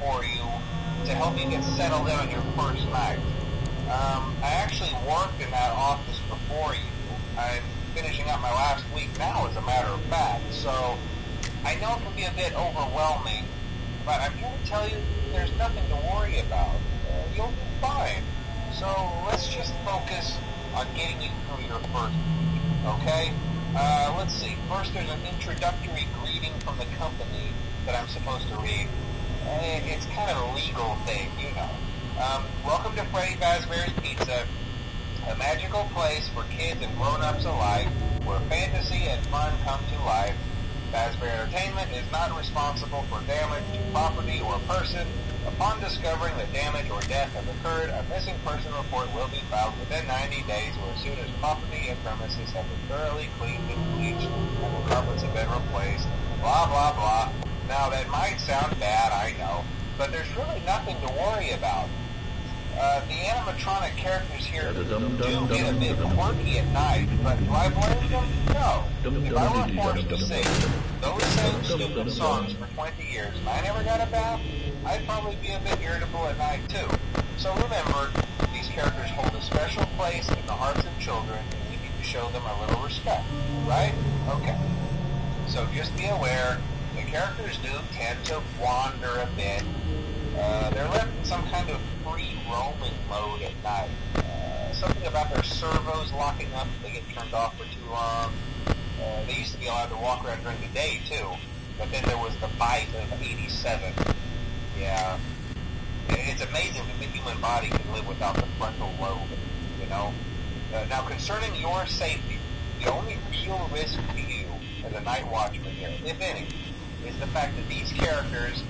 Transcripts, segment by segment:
For you to help you get settled in on your first night. I actually worked in that office before you. I'm finishing up my last week now, as a matter of fact, so I know it can be a bit overwhelming, but I'm here to tell you there's nothing to worry about. You'll be fine. So let's just focus on getting you through your first week, okay? Let's see. First, there's an introductory greeting from the company that I'm supposed to read. It's kind of a legal thing, you know. Welcome to Freddy Fazbear's Pizza, a magical place for kids and grown-ups alike, where fantasy and fun come to life. Fazbear Entertainment is not responsible for damage to property or person. Upon discovering that damage or death have occurred, a missing person report will be filed within 90 days or as soon as property and premises have been thoroughly cleaned and bleached and the carpets have been replaced. Blah, blah, blah. Now, that might sound bad, I know, but there's really nothing to worry about. The animatronic characters here do get a bit quirky at night, but do I blame them? No. If I were forced to sing those same stupid songs for 20 years and I never got a bath, I'd probably be a bit irritable at night, too. So remember, these characters hold a special place in the hearts of children, and we need to show them a little respect, right? Okay. So just be aware, the characters do tend to wander a bit. They're left in some kind of free roaming mode at night. Something about their servos locking up if they get turned off for too long. They used to be allowed to walk around during the day too, but then there was the bite of 87. Yeah. It's amazing that the human body can live without the frontal lobe, you know? Now concerning your safety, the only real risk to you as a night watchman here, if any, is the fact that these characters,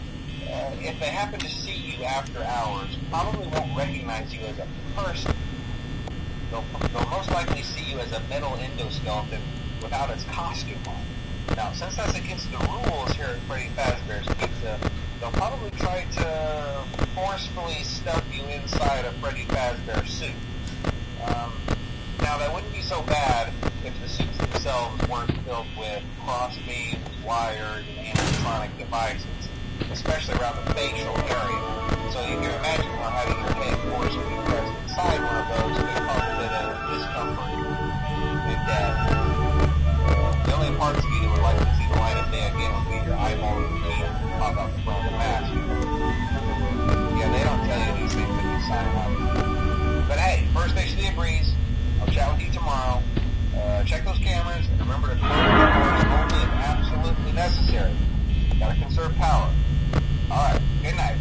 if they happen to see you after hours, probably won't recognize you as a person. They'll most likely see you as a metal endoskeleton without its costume on. Now, since that's against the rules here at Freddy Fazbear's Pizza, they'll probably try to forcefully stuff you inside a Freddy Fazbear suit. Now, that wouldn't be so bad if the suits themselves weren't filled with crossbeams, wires, and animatronic devices, especially around the facial area. So you can imagine how having your head forcefully pressed inside one of those could cause a bit of discomfort and death. The only parts of you that would like to see the light of day again would be your eyeball and teeth pop out the front of the mask. Yeah, they don't tell you these things when you sign up. But hey, first station of the breeze. I'll chat with you tomorrow. Check those cameras, and remember to close the doors only if absolutely necessary. Gotta conserve power. Alright, good night.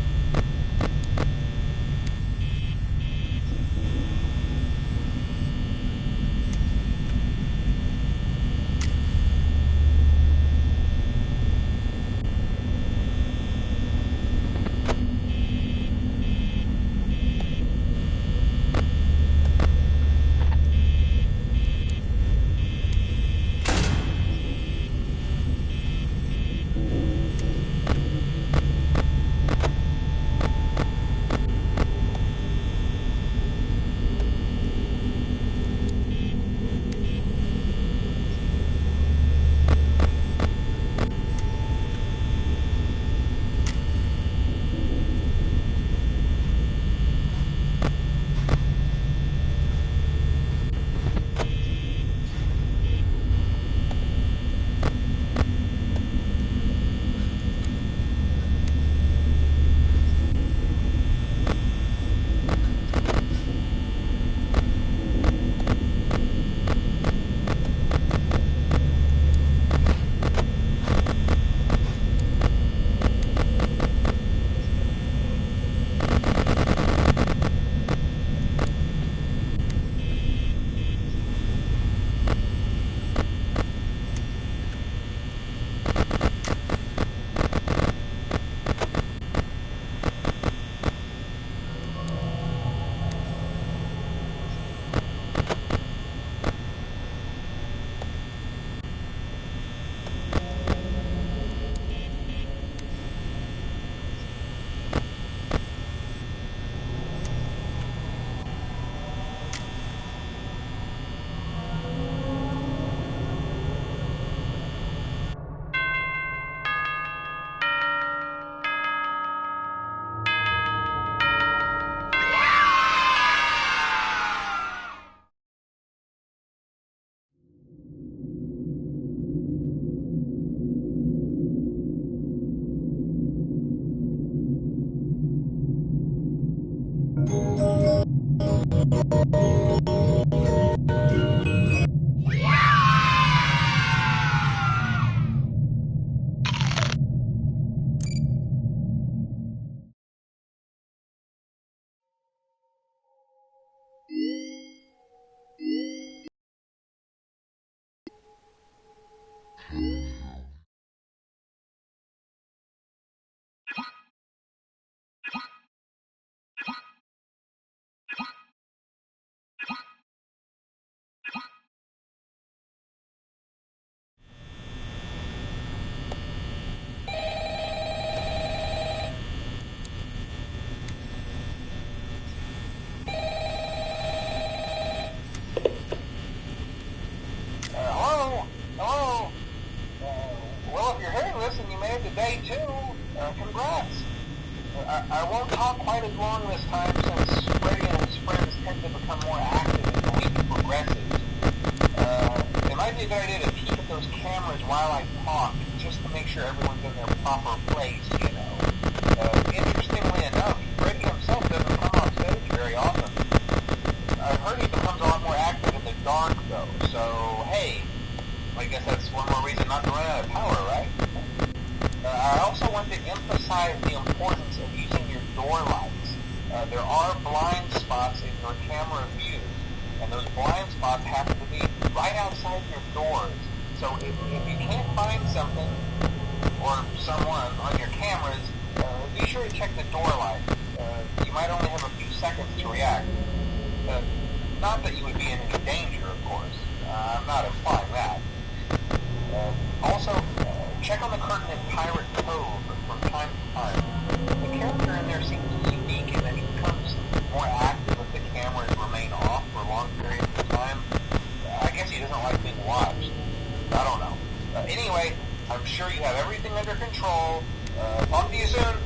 Hello? Hello? Well, if you're hearing this and you made it to day 2, congrats. I won't talk quite as long this time since Freddy and his friends tend to become more active as the week progresses. It might be a good idea to peek at those cameras while I talk, just to make sure everyone's in their proper place, you know. Interestingly enough, Freddy himself doesn't come off stage very often. I've heard he becomes a lot more active in the dark, though, so hey, I guess that's one more reason not to run out of power, right? I also want to emphasize the importance of using your door lights. There are blind spots in your camera views, and those blind spots happen to be right outside your doors. So if you can't find something or someone on your cameras, be sure to check the door light. You might only have a few seconds to react. Not that you would be in any danger, of course. I'm not implying that. Also, check on the curtain in Pirate Cove from time to time. The character in there seems unique in that he becomes more active if the cameras remain off for long periods of time. I guess he doesn't like being watched. I don't know. Anyway, I'm sure you have everything under control. Talk to you soon.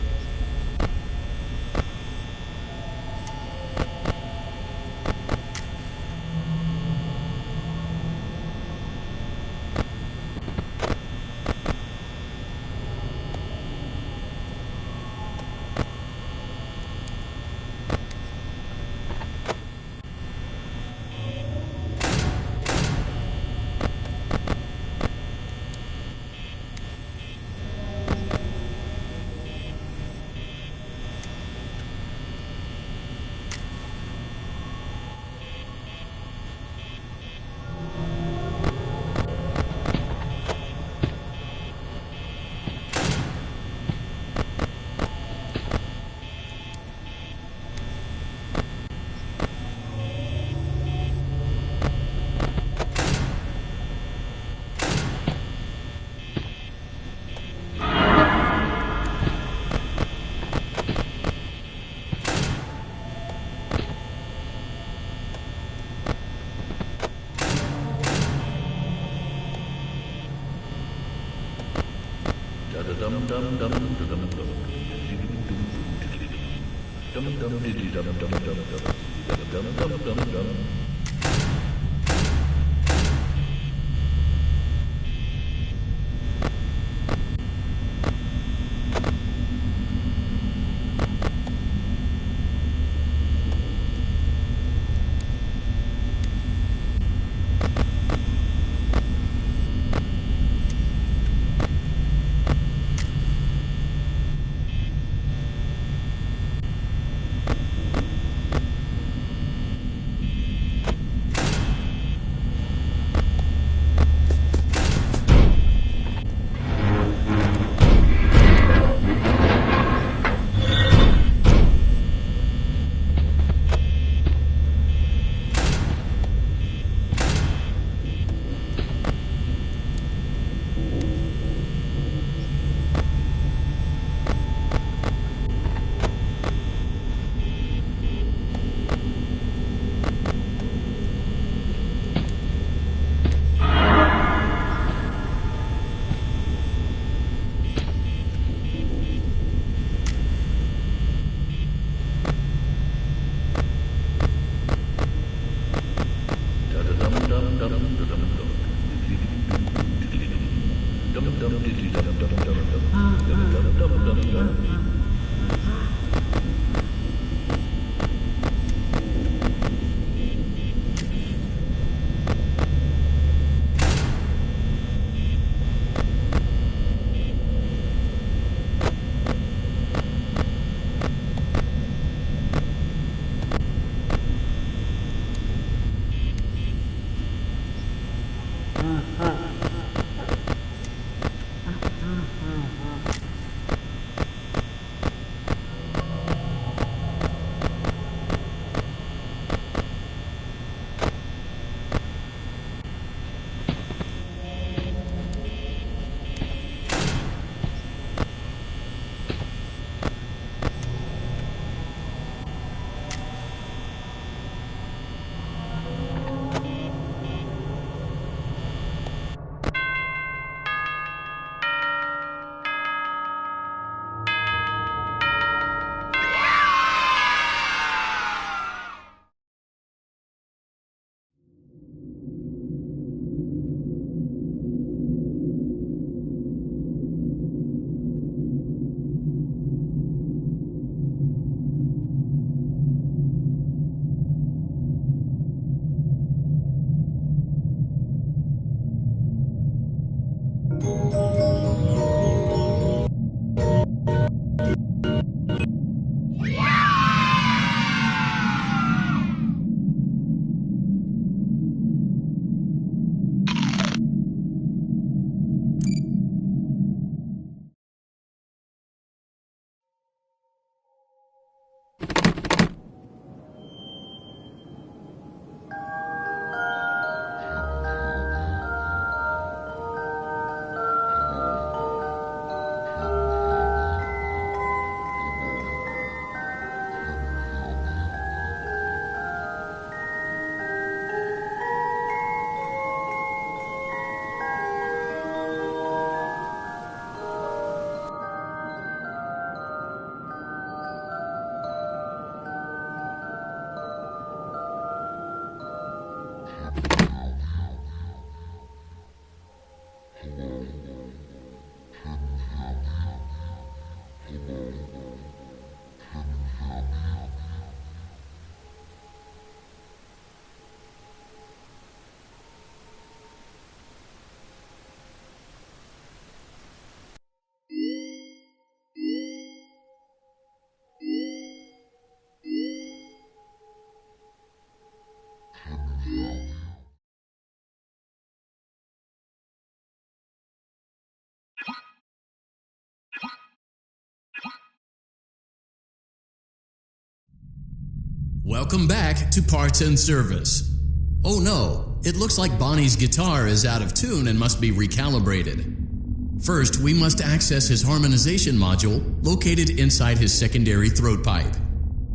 Welcome back to Parts and Service. Oh no, it looks like Bonnie's guitar is out of tune and must be recalibrated. First, we must access his harmonization module located inside his secondary throat pipe.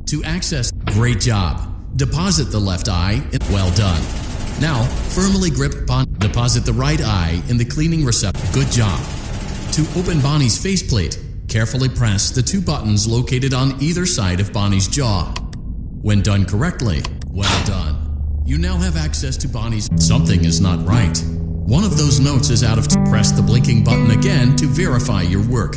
To access, great job. Deposit the left eye, well done. Now, firmly grip Bonnie. Deposit the right eye in the cleaning receptacle. Good job. To open Bonnie's faceplate, carefully press the two buttons located on either side of Bonnie's jaw. When done correctly, well done. You now have access to Bonnie's. Something is not right. One of those notes is out of. Press the blinking button again to verify your work.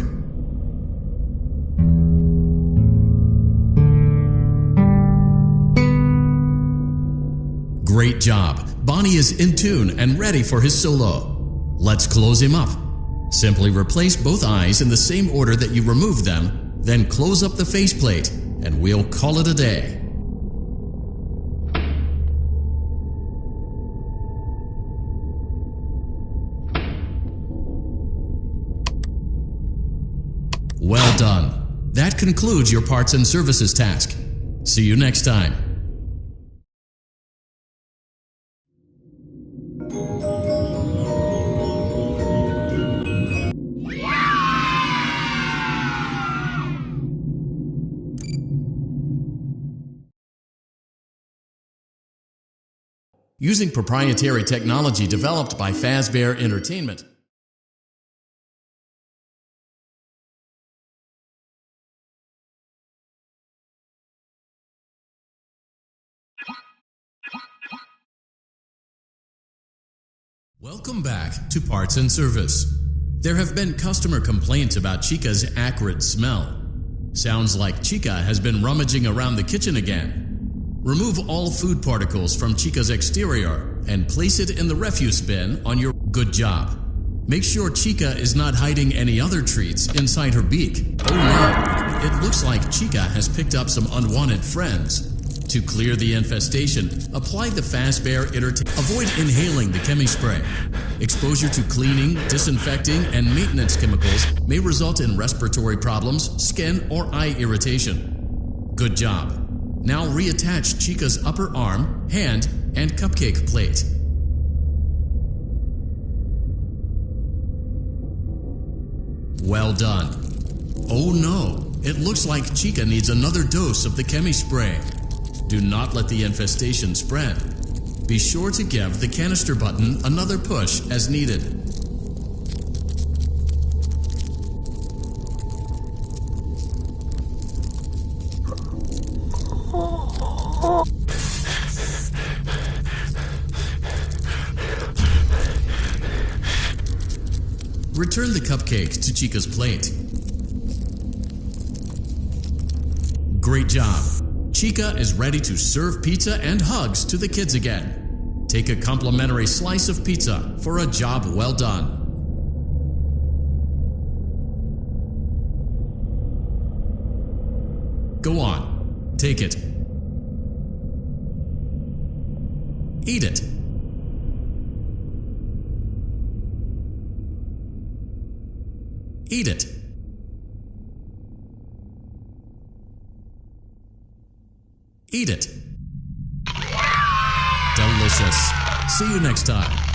Great job. Bonnie is in tune and ready for his solo. Let's close him up. Simply replace both eyes in the same order that you removed them, then close up the faceplate, and we'll call it a day. Well done. That concludes your parts and services task. See you next time. Using proprietary technology developed by Fazbear Entertainment. Welcome back to Parts and Service. There have been customer complaints about Chica's acrid smell. Sounds like Chica has been rummaging around the kitchen again. Remove all food particles from Chica's exterior and place it in the refuse bin on your. Good job. Make sure Chica is not hiding any other treats inside her beak. Oh no, it looks like Chica has picked up some unwanted friends. To clear the infestation, apply the Fazbear Entertainment. Avoid inhaling the chemi spray. Exposure to cleaning, disinfecting, and maintenance chemicals may result in respiratory problems, skin, or eye irritation. Good job. Now reattach Chica's upper arm, hand, and cupcake plate. Well done. Oh no, it looks like Chica needs another dose of the chemi spray. Do not let the infestation spread. Be sure to give the canister button another push as needed. Return the cupcake to Chica's plate. Great job. Chica is ready to serve pizza and hugs to the kids again. Take a complimentary slice of pizza for a job well done. Go on, take it. Eat it. Eat it. Eat it. Delicious. See you next time.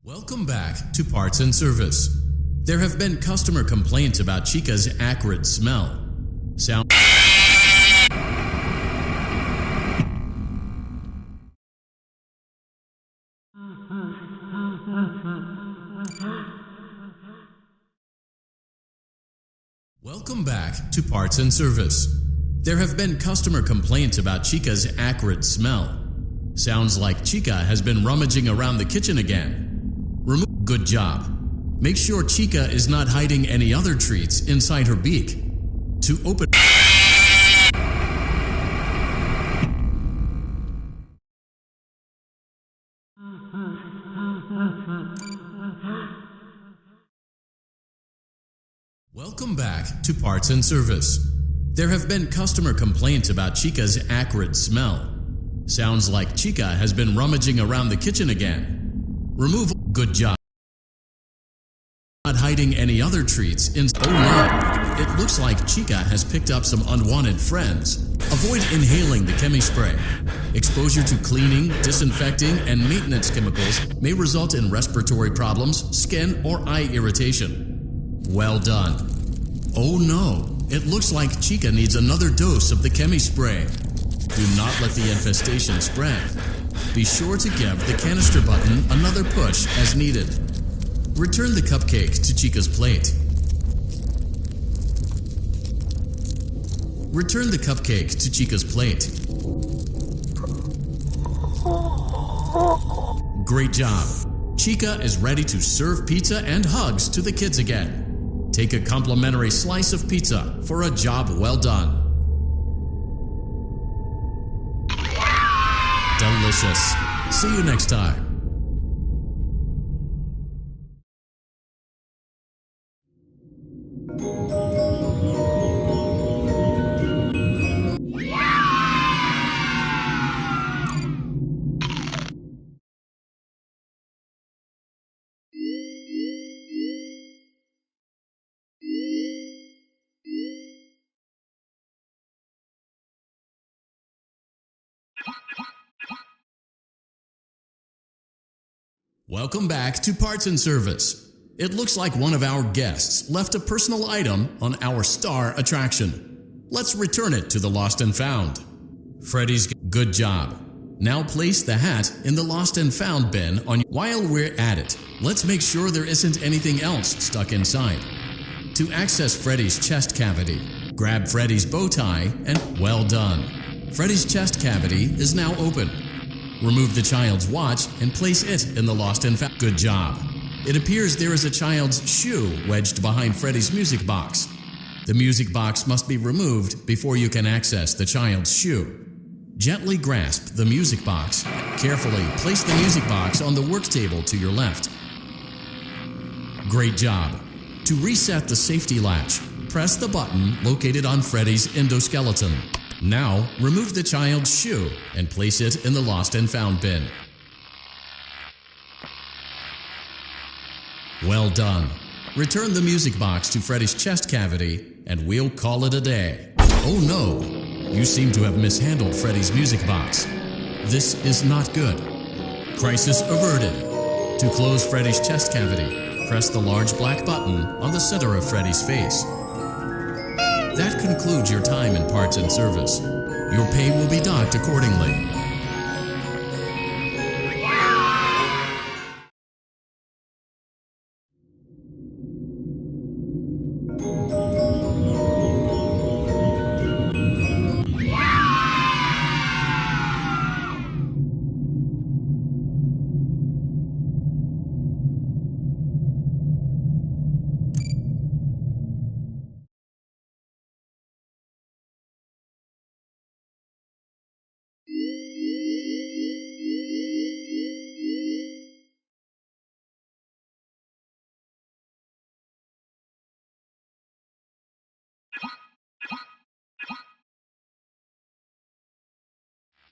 Welcome back to Parts and Service. There have been customer complaints about Chica's acrid smell. Sound. Welcome back to Parts and Service. There have been customer complaints about Chica's acrid smell. Sounds like Chica has been rummaging around the kitchen again. Good job. Make sure Chica is not hiding any other treats inside her beak. To open. Welcome back to Parts and Service. There have been customer complaints about Chica's acrid smell. Sounds like Chica has been rummaging around the kitchen again. Remove. Good job. Not hiding any other treats in. Oh no! It looks like Chica has picked up some unwanted friends. Avoid inhaling the chemi spray. Exposure to cleaning, disinfecting, and maintenance chemicals may result in respiratory problems, skin, or eye irritation. Well done. Oh no! It looks like Chica needs another dose of the chemi spray. Do not let the infestation spread. Be sure to give the canister button another push as needed. Return the cupcake to Chica's plate. Return the cupcake to Chica's plate. Great job. Chica is ready to serve pizza and hugs to the kids again. Take a complimentary slice of pizza for a job well done. Delicious. See you next time. Welcome back to Parts and Service. It looks like one of our guests left a personal item on our star attraction. Let's return it to the Lost and Found. Freddy's good job. Now place the hat in the Lost and Found bin on. While we're at it, let's make sure there isn't anything else stuck inside. To access Freddy's chest cavity, grab Freddy's bow tie and well done. Freddy's chest cavity is now open. Remove the child's watch and place it in the Lost and Found. Good job. It appears there is a child's shoe wedged behind Freddy's music box. The music box must be removed before you can access the child's shoe. Gently grasp the music box. Carefully place the music box on the work table to your left. Great job. To reset the safety latch, press the button located on Freddy's endoskeleton. Now, remove the child's shoe and place it in the Lost and Found bin. Well done. Return the music box to Freddy's chest cavity and we'll call it a day. Oh no! You seem to have mishandled Freddy's music box. This is not good. Crisis averted. To close Freddy's chest cavity, press the large black button on the center of Freddy's face. That concludes your time in Parts and Service. Your pay will be docked accordingly.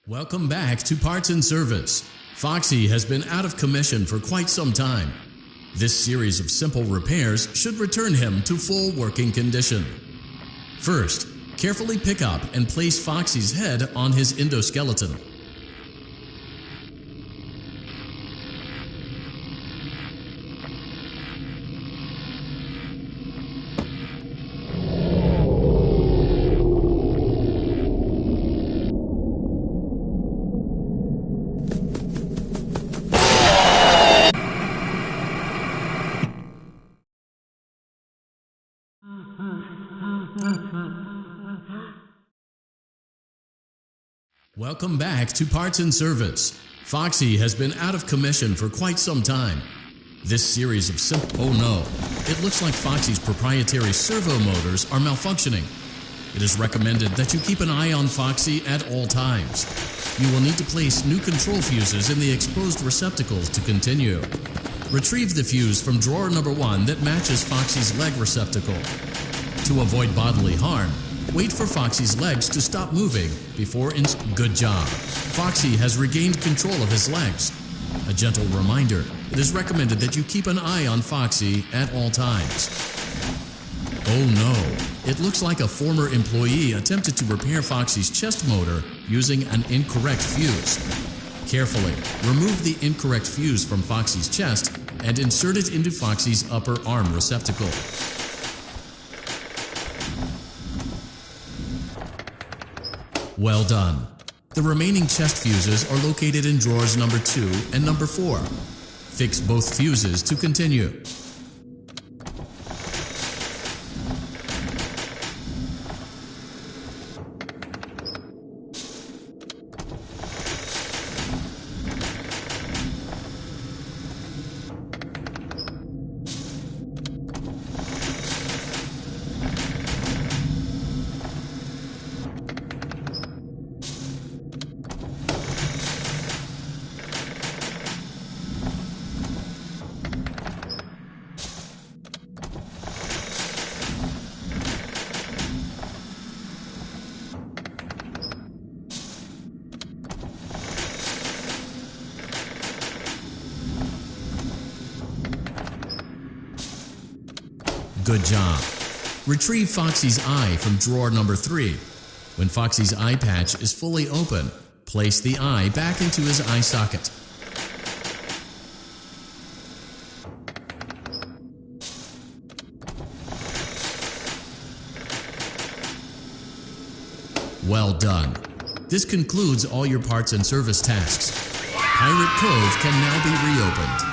Welcome back to Parts and Service. Foxy has been out of commission for quite some time. This series of simple repairs should return him to full working condition. First, carefully pick up and place Foxy's head on his endoskeleton. Welcome back to Parts and Service. Foxy has been out of commission for quite some time. This series of simple... Oh no, it looks like Foxy's proprietary servo motors are malfunctioning. It is recommended that you keep an eye on Foxy at all times. You will need to place new control fuses in the exposed receptacles to continue. Retrieve the fuse from drawer number 1 that matches Foxy's leg receptacle. To avoid bodily harm, wait for Foxy's legs to stop moving before Good job. Foxy has regained control of his legs. A gentle reminder, it is recommended that you keep an eye on Foxy at all times. Oh no, it looks like a former employee attempted to repair Foxy's chest motor using an incorrect fuse. Carefully, remove the incorrect fuse from Foxy's chest and insert it into Foxy's upper arm receptacle. Well done. The remaining chest fuses are located in drawers number 2 and number 4. Fix both fuses to continue. Good job. Retrieve Foxy's eye from drawer number 3. When Foxy's eye patch is fully open, place the eye back into his eye socket. Well done. This concludes all your parts and service tasks. Pirate Cove can now be reopened.